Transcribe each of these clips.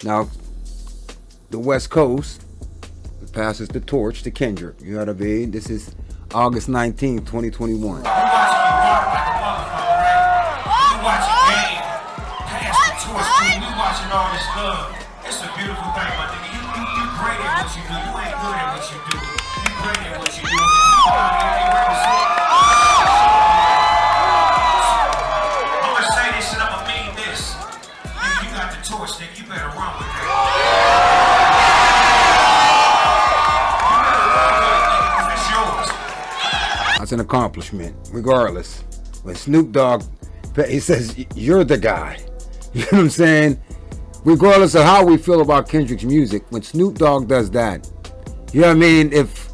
Now, the West Coast passes the torch to Kendrick. You know what I mean? This is August 19th, 2021. Watching all this love. It's a beautiful thing, my nigga. You great at what you do. You ain't good at what you do. You great at what you do. I'm gonna say this and I'm gonna mean this. You got the torch, nigga. You better run with it. It's yours. That's an accomplishment, regardless. When Snoop Dogg, he says, you're the guy. You know what I'm saying? Regardless of how we feel about Kendrick's music, when Snoop Dogg does that, you know what I mean? If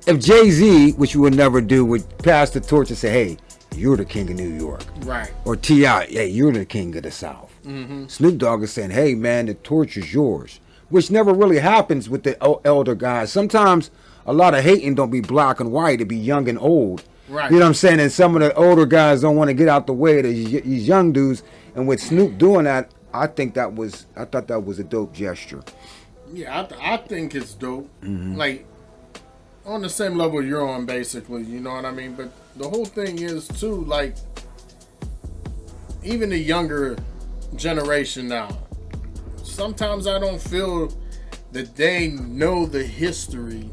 Jay-Z, which you would never do, would pass the torch and say, hey, you're the king of New York. Right. Or T.I., hey, you're the king of the South. Mm-hmm. Snoop Dogg is saying, hey, man, the torch is yours. Which never really happens with the elder guys. Sometimes a lot of hating don't be black and white. It be young and old. Right. You know what I'm saying? And some of the older guys don't want to get out the way of these young dudes. And with Snoop doing that, I thought that was a dope gesture. Yeah, I think it's dope. Mm-hmm. Like, on the same level you're on, basically. You know what I mean? But the whole thing is, too, like, even the younger generation now, sometimes I don't feel that they know the history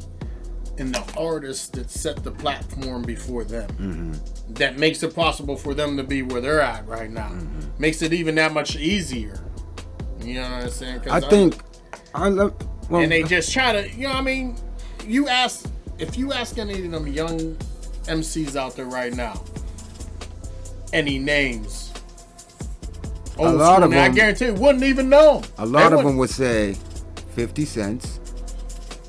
and the artists that set the platform before them. Mm-hmm. That makes it possible for them to be where they're at right now. Mm-hmm. Makes it even that much easier. You know what I'm saying? And they just try to, you know what I mean? If you ask any of them young MCs out there right now, any names, a lot of them, I guarantee you wouldn't even know. A lot of them would say 50 cents.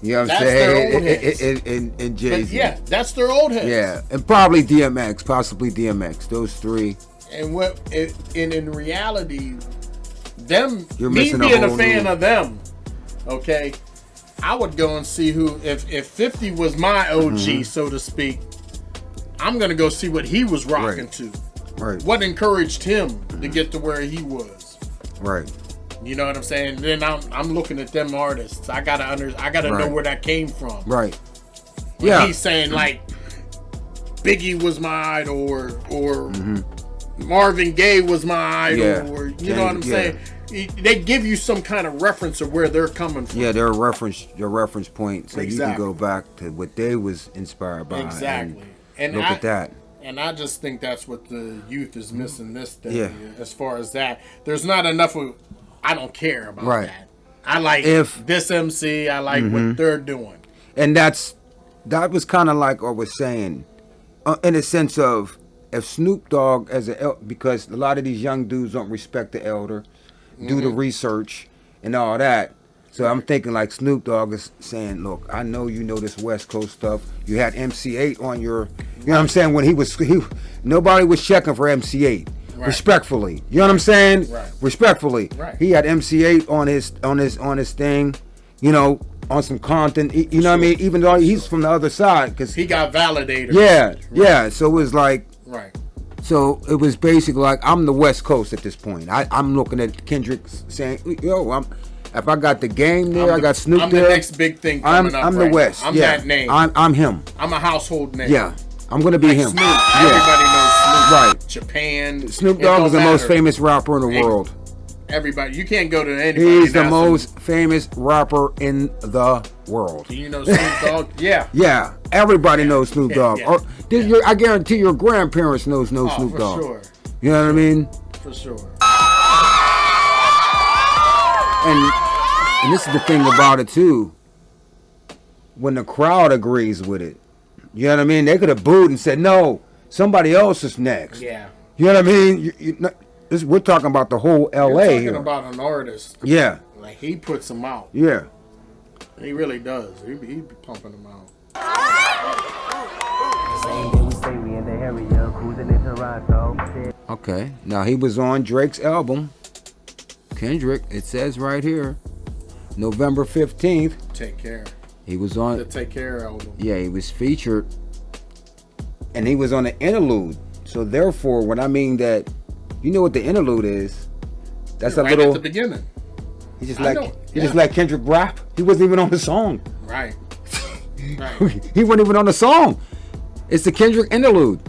You know what I'm saying? And Jay-Z. Yeah, that's their old hits. Yeah, and probably DMX, possibly DMX. Those three. And in reality, You're me missing being a fan of them, okay, I would go and see who, if 50 was my OG, mm-hmm. so to speak, I'm going to go see what he was rocking to. Right. What encouraged him to get to where he was. Right. You know what I'm saying? Then I'm looking at them artists. I gotta know where that came from. Right. When he's saying like Biggie was my idol, or mm-hmm. Marvin Gaye was my idol, or you know what I'm saying? They give you some kind of reference of where they're coming from. Yeah, their reference point, so you can go back to what they was inspired by. Exactly. And look at that. And I just think that's what the youth is missing this day. Yeah. As far as that, there's not enough of. I don't care about that. I like this MC. I like mm-hmm. what they're doing. And that was kind of like I was saying, in a sense of if Snoop Dogg because a lot of these young dudes don't respect the elder, mm-hmm. do the research and all that. So I'm thinking like Snoop Dogg is saying, look, I know you know this West Coast stuff. You had MC8 on your, you know what I'm saying? When nobody was checking for MC8. Right. Respectfully, you know what I'm saying? Right. Respectfully, right. He had MC8 on his thing, you know, on some content. You know what I mean? Even though he's from the other side, because he got validated. Yeah, right. Yeah. So it was like, right. So it was basically like I'm the West Coast at this point. I'm looking at Kendrick saying, yo, if I got the game there, I got Snoop I'm there. The next big thing coming up. I'm the West. I'm that name. I'm him. I'm a household name. Yeah. I'm gonna be him. Snoop. Yeah. Everybody knows Snoop. Right. Japan. Snoop Dogg is the most famous rapper in the world. Everybody. You can't go to anybody. He's the most famous rapper in the world. Do you know Snoop Dogg? Yeah. Yeah. Everybody knows Snoop Dogg. Yeah. I guarantee your grandparents know Snoop Dogg. For sure. You know what I mean? For sure. And this is the thing about it too. When the crowd agrees with it. You know what I mean? They could have booed and said, no, somebody else is next. Yeah. You know what I mean? We're talking about the whole L.A. We're talking here. about an artist. Yeah. Like, he puts them out. Yeah. He really does. He be pumping them out. Okay. Now, he was on Drake's album, Kendrick. It says right here, November 15th. Take Care. He was on the Take Care album. Yeah, he was featured and he was on the interlude. So therefore, when I mean that, you know what the interlude is? That's a right little. at the beginning. He just Yeah. like Kendrick rap. He wasn't even on the song. Right. Right. He wasn't even on the song. It's the Kendrick interlude.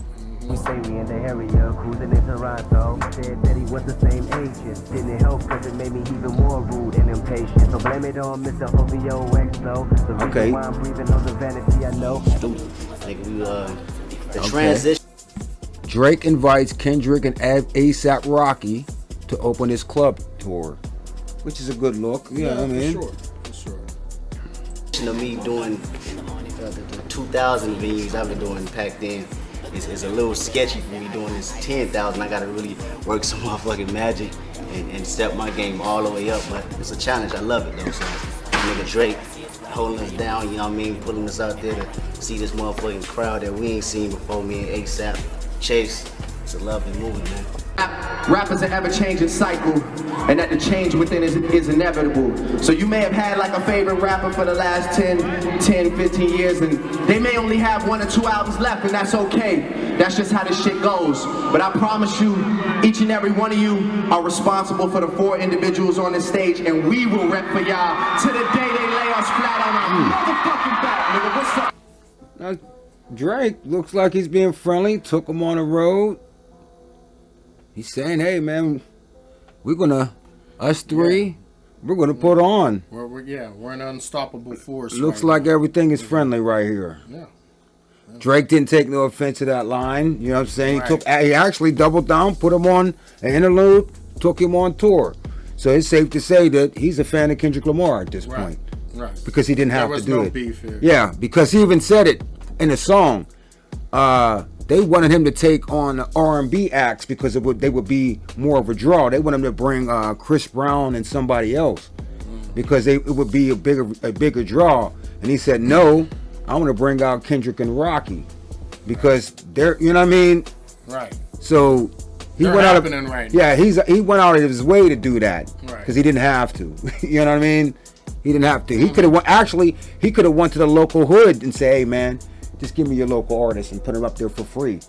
We say we in the area, cruising in Toronto. Said that he was the same agent. Didn't help cause it made me even more rude and impatient. So blame it on Mr. OVOX though. The reason Okay. why I'm breathing on the vanity I know. Nigga, the transition. Drake invites Kendrick and ASAP Rocky to open his club tour, which is a good look. You know what I mean? For sure. Of me doing the 2,000 venues I've been doing back then is a little sketchy for me doing this 10,000. I gotta really work some motherfucking magic and step my game all the way up. But it's a challenge. I love it though. So nigga Drake holding us down, you know what I mean, putting us out there to see this motherfucking crowd that we ain't seen before. Me and ASAP, Chase. It's a lovely movie, man. Rap is an ever-changing cycle, and that the change within is inevitable. So you may have had like a favorite rapper for the last 10, 15 years, and they may only have 1 or 2 albums left, and that's okay. That's just how this shit goes. But I promise you, each and every one of you are responsible for the 4 individuals on this stage, and we will rep for y'all to the day they lay us flat on our motherfucking back, nigga. What's up? Now, Drake looks like he's being friendly. Took him on the road. He's saying, "Hey, man, us three, we're gonna put on." We're an unstoppable force. Looks right like now. everything is friendly right here. Yeah. Drake didn't take no offense to that line. You know what I'm saying? Right. He actually doubled down, put him on an interlude, took him on tour. So it's safe to say that he's a fan of Kendrick Lamar at this point. Right. Because he didn't have There to was do no it. beef here. Yeah, because he even said it in the song. They wanted him to take on R&B acts because they would be more of a draw. They want him to bring Chris Brown and somebody else because it would be a bigger draw. And he said, "No, I want to bring out Kendrick and Rocky because they're, you know what I mean." Right. So he They're went out of happening right yeah he went out of his way to do that Right. because he didn't have to. You know what I mean? He didn't have to. He could have he could have went to the local hood and say, "Hey man, just give me your local artist and put him up there for free."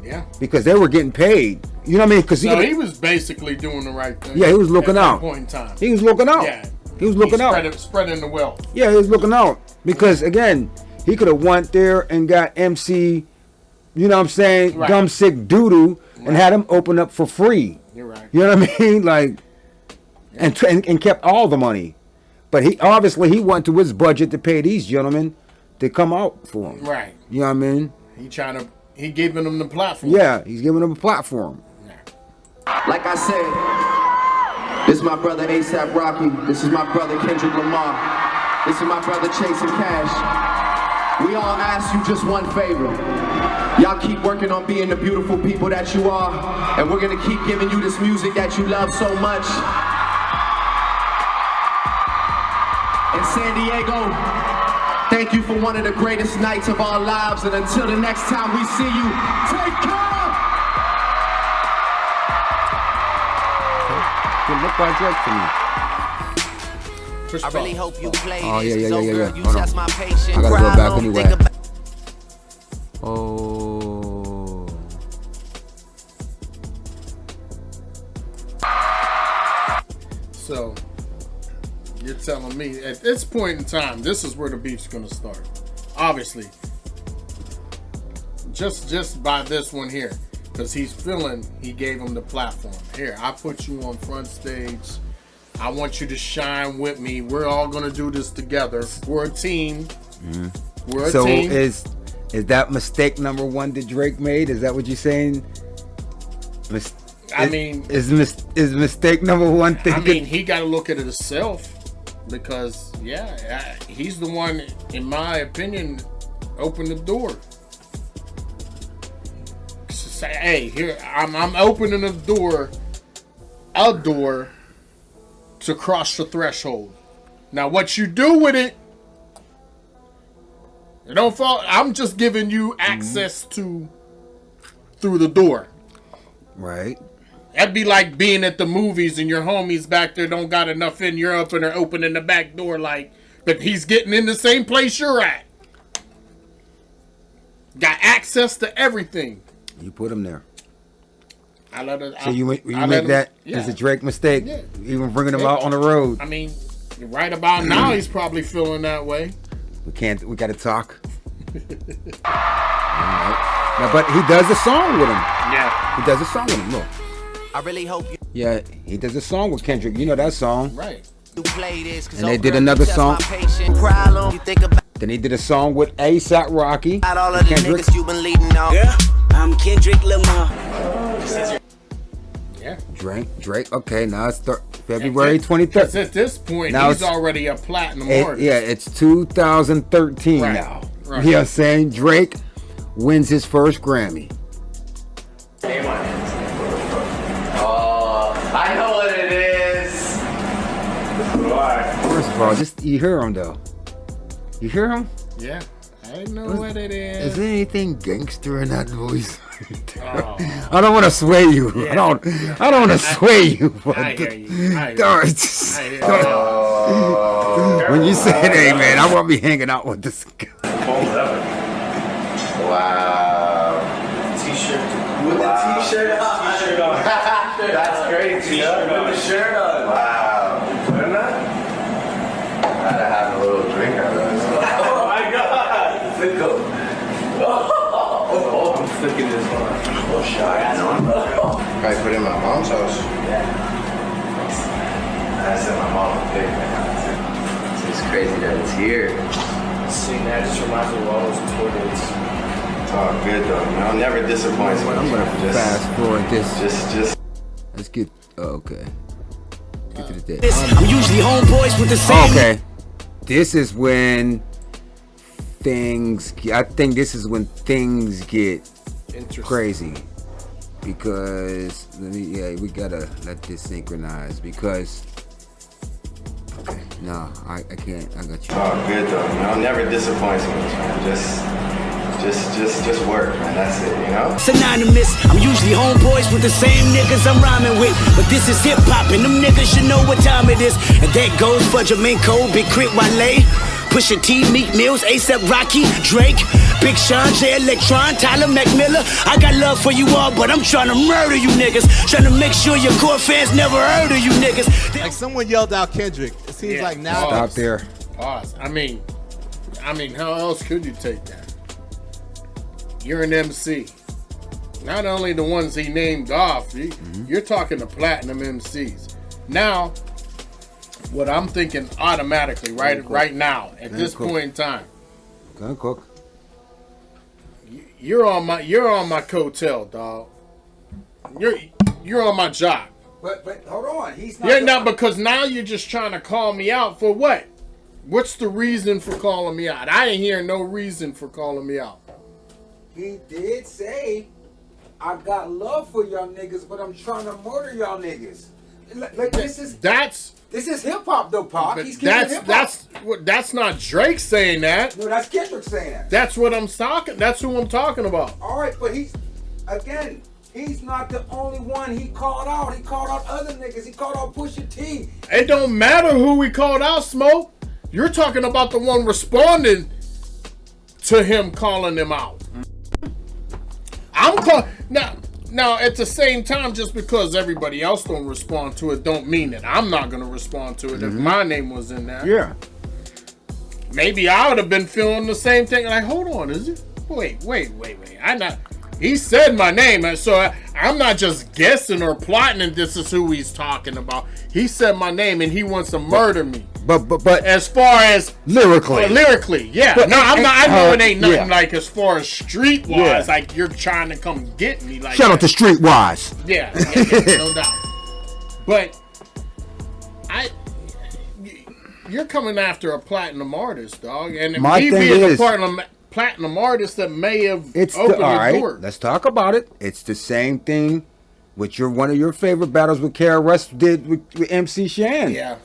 Yeah. Because they were getting paid. You know what I mean? Because he was basically doing the right thing. Yeah, he was looking at out. that point in time. He was looking out. Yeah. He was looking out. Spreading the wealth. Yeah, he was looking out. Because again, he could have went there and got MC, you know what I'm saying, Right. Gum Sick Doodoo and had him open up for free. You're right. You know what I mean? Like, and kept all the money. But he went to his budget to pay these gentlemen to come out for him. Right. You know what I mean? He giving them the platform. Yeah, he's giving them a platform. Like I said, this is my brother ASAP Rocky. This is my brother Kendrick Lamar. This is my brother Chasing Cash. We all ask you just one favor. Y'all keep working on being the beautiful people that you are, and we're gonna keep giving you this music that you love so much. In San Diego, thank you for one of the greatest nights of our lives, and until the next time we see you, take care! Good look by Drake for me. Push I really pause. hope you play Oh, this, yeah, 'cause, yeah. girl, you Hold test on. my patience. I gotta go Cry back home, anyway. think about- Oh. So, you're telling me at this point in time, this is where the beef's gonna start. Obviously, just by this one here, because he's feeling he gave him the platform. Here, I put you on front stage. I want you to shine with me. We're all gonna do this together. We're a team. We're a So team. is that mistake number one that Drake made? Is that what you're saying? I mean, is mistake number one I thinking? mean, he got to look at it himself because, he's the one, in my opinion, opened the door. Say, hey, here I'm opening a door to cross the threshold. Now, what you do with it, it don't fall. I'm just giving you access to through the door. Right. That'd be like being at the movies and your homies back there don't got enough in. You're up and they're opening the back door, like, but he's getting in the same place you're at. got access to everything. You put him there. I let it. So you make that as a Drake mistake, even bringing him out on the road. I mean, right about now he's probably feeling that way. We got to talk. Right. Now, but he does a song with him. Yeah. He does a song with him. Look. I really hope you Yeah, he does a song with Kendrick. You know that song. Right. play this. And they did another song. Then he did a song with A$AP Rocky. All of the Kendrick. niggas you been leading on. Yeah. I'm Kendrick Lamar. Yeah. Drake. Okay, now it's February 23rd. At this point, now he's already a platinum artist. Yeah, it's 2013 now. Right. You know what I'm saying? Drake wins his first Grammy. I know what it is. First of all, just you hear him though. You hear him? Yeah, I know what it is. Is there anything gangster in that voice? I don't want to sway you. Yeah. I don't want to sway you. But I hear you. When you say, "Hey man, I want to be hanging out with this guy." Wow. T-shirt. With the t-shirt on. T-shirt on. That's great. T-shirt on. With the shirt on. Wow. Gotta have a little drink out of this. Oh my god. Fickle. Oh, I'm flicking this one. Oh, shy. I know. Probably put it in my mom's house. Yeah. I said my mom was big, man. It's crazy that it's here. Seeing that just reminds me of all those toilets. It's all good though. You know, never disappoints me. I'm gonna fast forward this. Just. Let's get. Oh, okay. Get to the day. I'm usually homeboys with the same. Okay. This is when things. I think this is when things get crazy because we gotta let this synchronize because. Okay. No, I can't. I got you. It's all good though. You know, never disappoints me, man. Just work, man. That's it, you know? Synonymous. I'm usually homeboys with the same niggas I'm rhyming with. But this is hip hop and them niggas should know what time it is. And that goes for Jamaica, Big Crit Wale, Pusha T, Meek Mills, A$AP Rocky, Drake, Big Sean, J Electron, Tyler McMillan. I got love for you all, but I'm trying to murder you niggas. Trying to make sure your core fans never heard of you niggas. Like someone yelled out Kendrick. It seems like now. Stop there. Pause. I mean, how else could you take that? You're an MC. Not only the ones he named off, you're talking to platinum MCs. Now, what I'm thinking automatically, right now, at this point in time, Gonna cook. you're on my coattail, dog. You're on my job. But hold on, he's not. You're not, because now you're just trying to call me out for what? What's the reason for calling me out? I ain't hear no reason for calling me out. He did say, "I got love for y'all niggas, but I'm trying to murder y'all niggas." Like this is hip hop though, Pop. He's that's not Drake saying that. No, that's Kendrick saying that. That's what I'm talking. That's who I'm talking about. All right, but he's not the only one he called out. He called out other niggas. He called out Pusha T. It don't matter who we called out, Smoke. You're talking about the one responding to him calling him out. I'm calling now. At the same time, just because everybody else don't respond to it, don't mean that I'm not gonna respond to it if my name was in there. Yeah. Maybe I would have been feeling the same thing. Like, hold on, is it? Wait. He said my name, and so I'm not just guessing or plotting. And this is who he's talking about. He said my name, and he wants to murder me. But as far as lyrically, yeah. But I know it ain't nothing yeah. like as far as streetwise, Yeah. like you're trying to come get me. Like shout out to Streetwise. Yeah, no doubt. But you're coming after a platinum artist, dog, and My me thing being is, a platinum artist that may have opened all right, the door. let's talk about it. It's the same thing with one of your favorite battles with Kara Russ did with MC Shan. Yeah.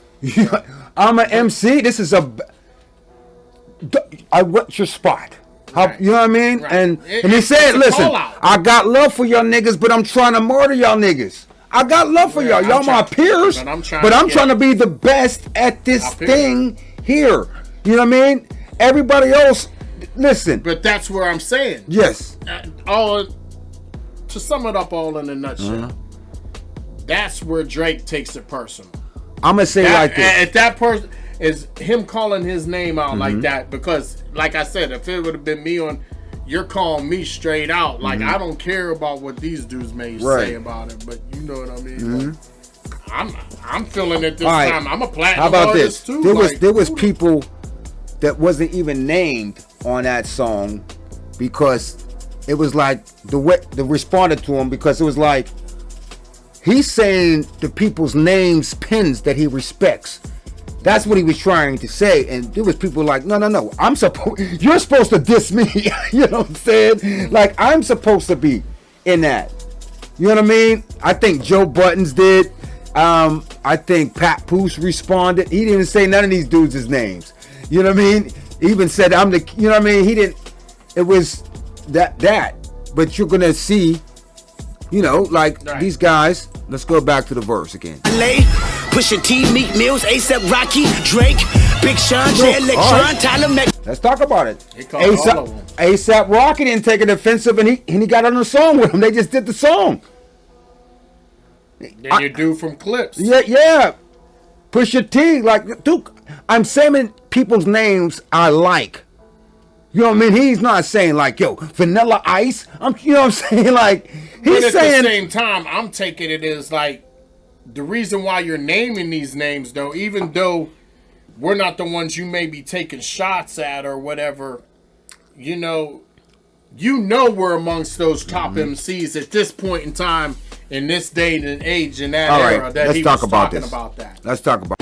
I'm an MC. This is I want your spot. Right. You know what I mean? Right. And he said, listen, I got love for y'all niggas, but I'm trying to murder y'all niggas. I got love for y'all. Y'all my peers, but I'm trying to be the best at this thing here. You know what I mean? Everybody else listen. But that's where I'm saying. Yes. All to sum it up all in a nutshell. That's where Drake takes it personal. I'm gonna say like this. If that person is him calling his name out like that, because like I said, if it would have been me on, you're calling me straight out. Like I don't care about what these dudes may say about it, but you know what I mean. Like, I'm feeling it this time. I'm a platinum How about artist this? too. There was people that wasn't even named on that song because it was like the way they responded to him, because it was like he's saying the people's names, pins that he respects. That's what he was trying to say, and there was people like, no, you're supposed to diss me. You know what I'm saying? Like, I'm supposed to be in that. You know what I mean? I think Joe Buttons did. I think Pat Poose responded. He didn't say none of these dudes' names. You know what I mean? He even said, I'm the, you know what I mean? He didn't, it was that. But you're going to see, you know, like these guys. Let's go back to the verse again. Pusha T, Meek Mills, ASAP Rocky, Drake, Big Sean, Jay Electron, Tyler Let's talk about it. ASAP, ASAP Rocky didn't take it offensive, and he got on the song with him. They just did the song. Then you do from Clips. Yeah. Pusha T, like, dude, I'm saying people's names I like. You know what I mean? He's not saying like, yo, Vanilla Ice. You know what I'm saying? Like, he's but saying. At the same time, I'm taking it as like the reason why you're naming these names, though, even though we're not the ones you may be taking shots at or whatever, you know we're amongst those top MCs at this point in time, in this day and age, in that era, that he was talking about that. Let's talk about